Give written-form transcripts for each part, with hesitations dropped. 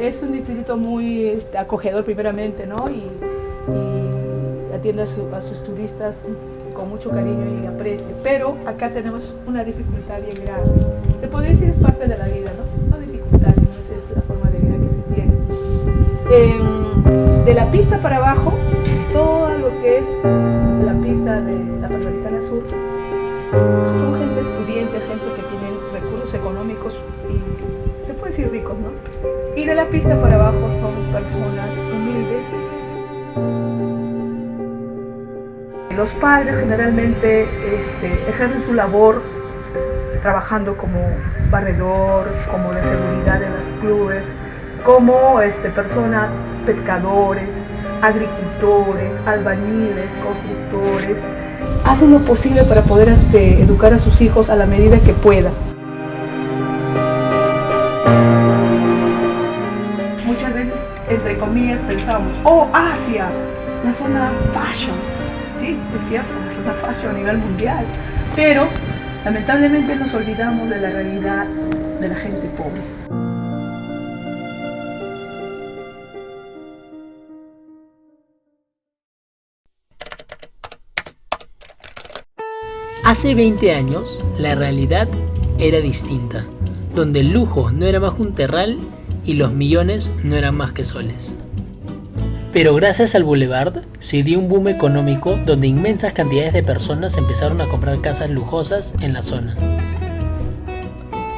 es un distrito muy acogedor primeramente, ¿no? Y atiende a sus turistas con mucho cariño y aprecio, pero acá tenemos una dificultad bien grave. Se podría decir es parte de la vida, ¿no? No dificultad, sino es la forma de vida que se tiene. De la pista para abajo, todo lo que es la pista de la Panamericana Sur, son gente pudiente, gente que tiene recursos económicos y se puede decir ricos, ¿no? Y de la pista para abajo son personas humildes. Los padres generalmente ejercen su labor trabajando como barredor, como de seguridad en los clubes, como personas, pescadores, agricultores, albañiles, constructores. Hacen lo posible para poder educar a sus hijos a la medida que puedan. Muchas veces, entre comillas, pensamos, oh, Asia, la zona fashion. Sí, es cierto, es una fashion a nivel mundial, pero lamentablemente nos olvidamos de la realidad de la gente pobre. Hace 20 años, la realidad era distinta, donde el lujo no era más que un terral y los millones no eran más que soles. Pero gracias al Boulevard se dio un boom económico donde inmensas cantidades de personas empezaron a comprar casas lujosas en la zona.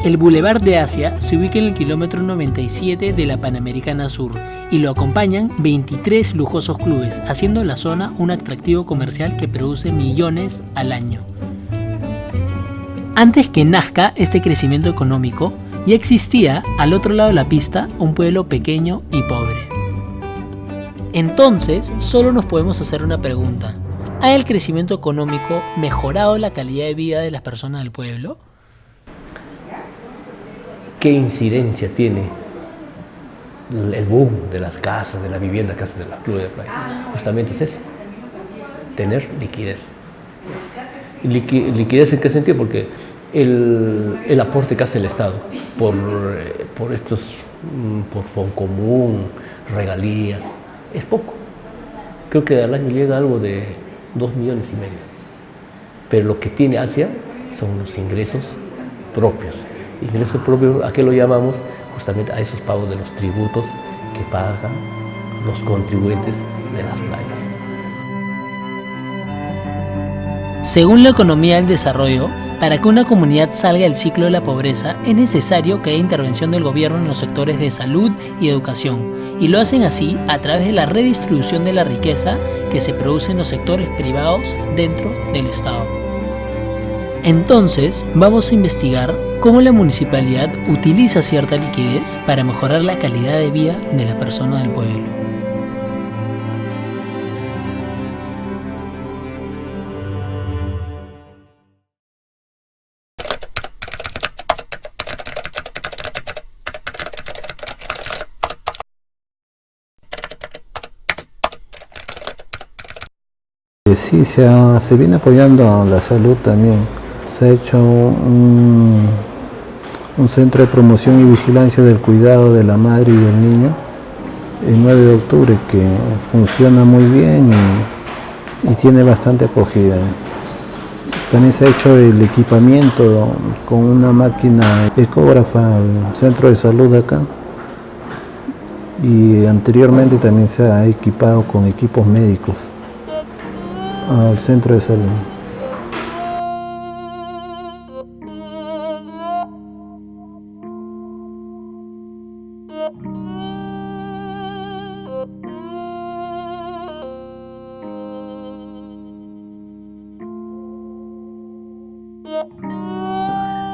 El Boulevard de Asia se ubica en el kilómetro 97 de la Panamericana Sur y lo acompañan 23 lujosos clubes, haciendo la zona un atractivo comercial que produce millones al año. Antes que nazca este crecimiento económico, ya existía al otro lado de la pista un pueblo pequeño y pobre. Entonces, solo nos podemos hacer una pregunta. ¿Ha el crecimiento económico mejorado la calidad de vida de las personas del pueblo? ¿Qué incidencia tiene el boom de las casas, de la vivienda, casas de los clubes de playa? Justamente es eso, tener liquidez. ¿Liquidez en qué sentido? Porque el aporte que hace el Estado por Foncomún, regalías, es poco. Creo que al año llega algo de 2,5 millones. Pero lo que tiene Asia son los ingresos propios. Ingresos propios, ¿a qué lo llamamos? Justamente a esos pagos de los tributos que pagan los contribuyentes de las playas. Según la economía del desarrollo, para que una comunidad salga del ciclo de la pobreza es necesario que haya intervención del gobierno en los sectores de salud y educación, y lo hacen así a través de la redistribución de la riqueza que se produce en los sectores privados dentro del Estado. Entonces, vamos a investigar cómo la municipalidad utiliza cierta liquidez para mejorar la calidad de vida de la persona del pueblo. Sí, se viene apoyando la salud también. Se ha hecho un centro de promoción y vigilancia del cuidado de la madre y del niño el 9 de octubre que funciona muy bien y tiene bastante acogida. También se ha hecho el equipamiento con una máquina ecógrafa al centro de salud de acá y anteriormente también se ha equipado con equipos médicos al centro de salud.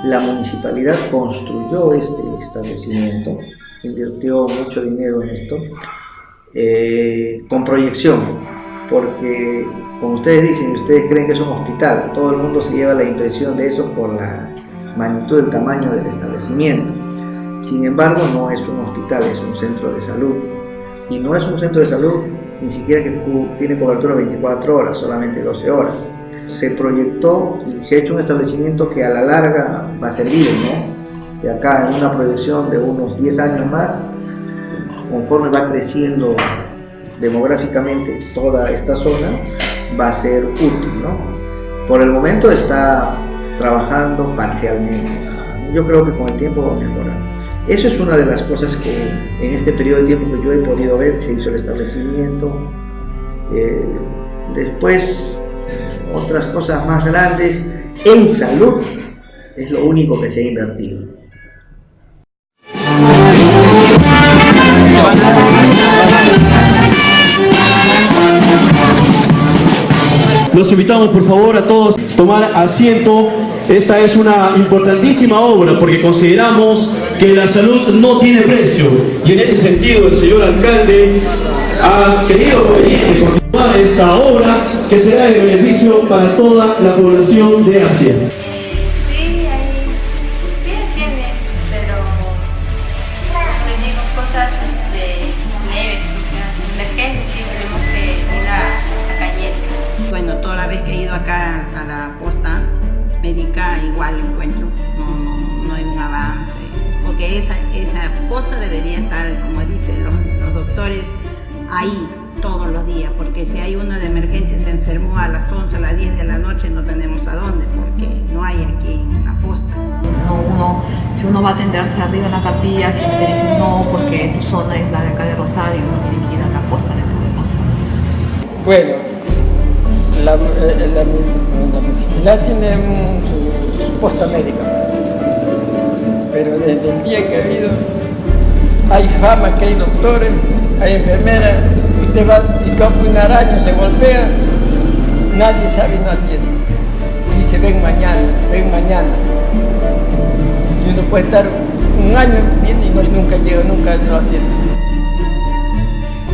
La municipalidad construyó este establecimiento, invirtió mucho dinero en esto, con proyección, porque como ustedes dicen, ustedes creen que es un hospital, todo el mundo se lleva la impresión de eso por la magnitud del tamaño del establecimiento. Sin embargo, no es un hospital, es un centro de salud, y no es un centro de salud ni siquiera que tiene cobertura 24 horas, solamente 12 horas. Se proyectó y se ha hecho un establecimiento que a la larga va a servir, ¿no? De acá en una proyección de unos 10 años más conforme va creciendo demográficamente toda esta zona, va a ser útil, ¿no? Por el momento está trabajando parcialmente. Yo creo que con el tiempo va a mejorar. Eso es una de las cosas que en este periodo de tiempo que yo he podido ver. Se hizo el establecimiento. Después, otras cosas más grandes en salud es lo único que se ha invertido. Los invitamos por favor a todos a tomar asiento. Esta es una importantísima obra porque consideramos que la salud no tiene precio, y en ese sentido el señor alcalde ha querido continuar esta obra que será de beneficio para toda la población de Asia. Sí, atiende, pero tenemos cosas de leves, emergencias, sí tenemos que ir a Cañete. Bueno, toda la vez que he ido acá a la posta médica igual encuentro, no hay un avance, porque esa posta debería estar, como dicen los doctores, ahí todos los días, porque si hay uno de emergencia se enfermó a las 11, a las 10 de la noche, no tenemos a dónde, porque no hay aquí en la posta. Si uno va a atenderse arriba en la capilla, siempre dicen no, porque tu zona es la de acá de Rosario, uno tiene que ir a la posta de acá de Rosario. Bueno, la municipalidad tiene su posta médica, pero desde el día que ha habido, hay fama que hay doctores, hay enfermeras, usted va y compra un araño, se golpea, nadie sabe y no atiende. Dice ven mañana, y uno puede estar un año viendo y nunca llega, nunca lo atiende.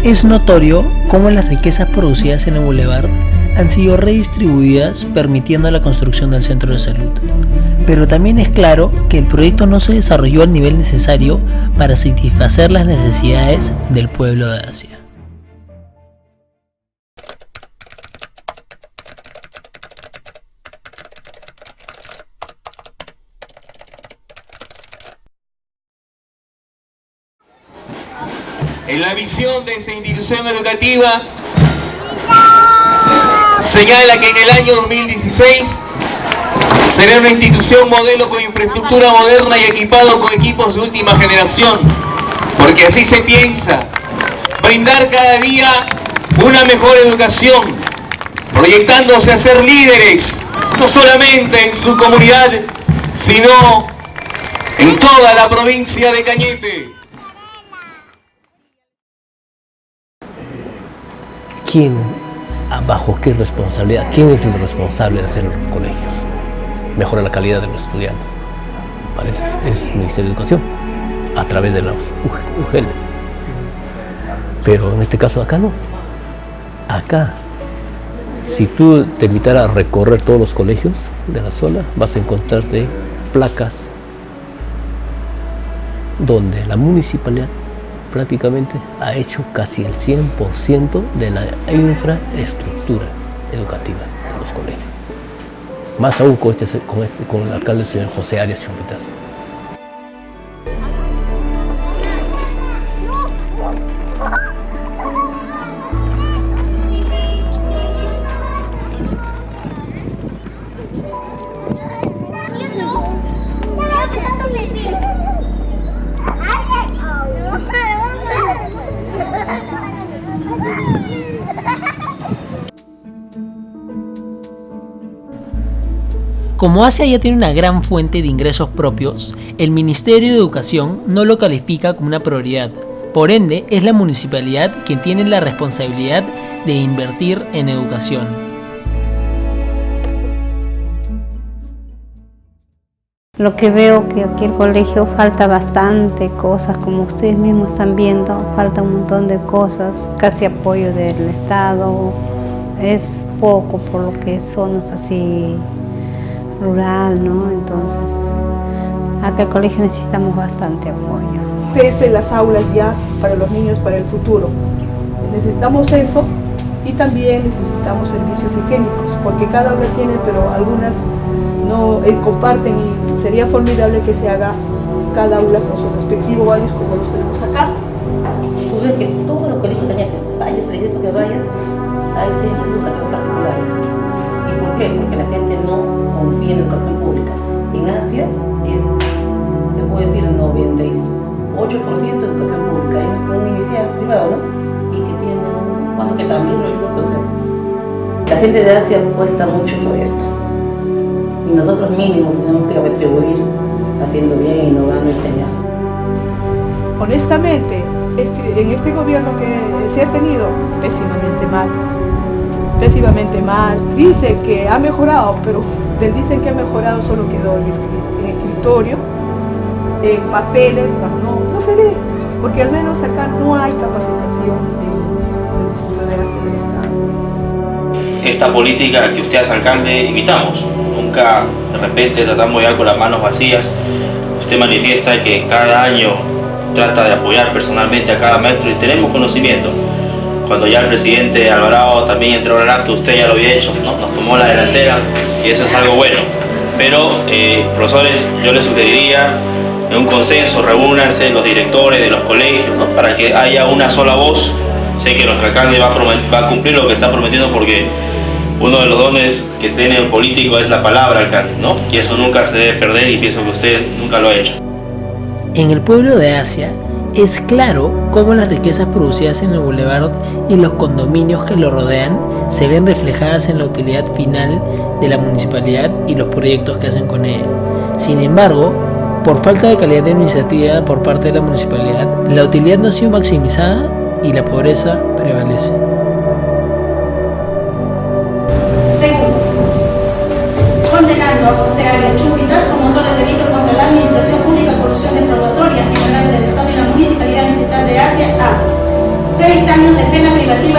Es notorio cómo las riquezas producidas en el Boulevard han sido redistribuidas permitiendo la construcción del centro de salud. Pero también es claro que el proyecto no se desarrolló al nivel necesario para satisfacer las necesidades del pueblo de Asia. En la visión de esta institución educativa señala que en el año 2016 será una institución modelo con infraestructura moderna y equipado con equipos de última generación, porque así se piensa brindar cada día una mejor educación, proyectándose a ser líderes, no solamente en su comunidad, sino en toda la provincia de Cañete. ¿Quién, bajo qué responsabilidad, quién es el responsable de hacer los colegios? Mejora la calidad de los estudiantes. Parece es el Ministerio de Educación, a través de la UGEL. Pero en este caso acá no. Acá, si tú te invitaras a recorrer todos los colegios de la zona, vas a encontrarte placas donde la municipalidad prácticamente ha hecho casi el 100% de la infraestructura educativa de los colegios. Más aún con el alcalde, el señor José Arias Chumbitas. Como Asia ya tiene una gran fuente de ingresos propios, el Ministerio de Educación no lo califica como una prioridad. Por ende, es la municipalidad quien tiene la responsabilidad de invertir en educación. Lo que veo que aquí el colegio falta bastante cosas, como ustedes mismos están viendo, falta un montón de cosas, casi apoyo del Estado, es poco por lo que es zonas así rural, ¿no? Entonces, acá el colegio necesitamos bastante apoyo. Desde las aulas ya para los niños, para el futuro. Necesitamos eso y también necesitamos servicios higiénicos, porque cada aula tiene, pero algunas no comparten y sería formidable que se haga cada aula con su respectivo baños como los tenemos acá. ves que todos los colegios tenían que vayas, el distrito que vayas, hay centros educativos particulares. ¿Y por qué? Porque la gente no confía en la educación pública. En Asia es, te puedo decir, el 98% de educación pública. Hay un inicial privado, ¿no? Y que tiene cuando que también lo ayuda a conocer. La gente de Asia apuesta mucho por esto. Y nosotros mínimo tenemos que retribuir haciendo bien, innovando, enseñando. Honestamente, en este gobierno que se ha tenido, pésimamente mal. Dice que ha mejorado, pero dicen que ha mejorado solo quedó en escritorio, en papeles, pero no se ve, porque al menos acá no hay capacitación de la Federación del Estado. Esta política que usted hace alcalde imitamos, nunca de repente tratamos de ir con las manos vacías. Usted manifiesta que cada año trata de apoyar personalmente a cada maestro y tenemos conocimiento. Cuando ya el presidente Alvarado también entró al acto, usted ya lo había hecho, ¿no? Nos tomó la delantera y eso es algo bueno. Pero, profesores, yo les sugeriría en un consenso, reúnanse los directores de los colegios, ¿no? Para que haya una sola voz. Sé que nuestro alcalde va a cumplir lo que está prometiendo porque uno de los dones que tiene el político es la palabra, alcalde, ¿no? Y eso nunca se debe perder y pienso que usted nunca lo ha hecho. En el pueblo de Asia es claro cómo las riquezas producidas en el boulevard y los condominios que lo rodean se ven reflejadas en la utilidad final de la municipalidad y los proyectos que hacen con ella. Sin embargo, por falta de calidad administrativa por parte de la municipalidad, la utilidad no ha sido maximizada y la pobreza prevalece. Segundo, condenando a José Arias Chúpitas como autor de delito contra la administración pública, corrupción defraudatoria en el área del Estado y la Municipalidad Distrital de Asia a 6 años de pena privativa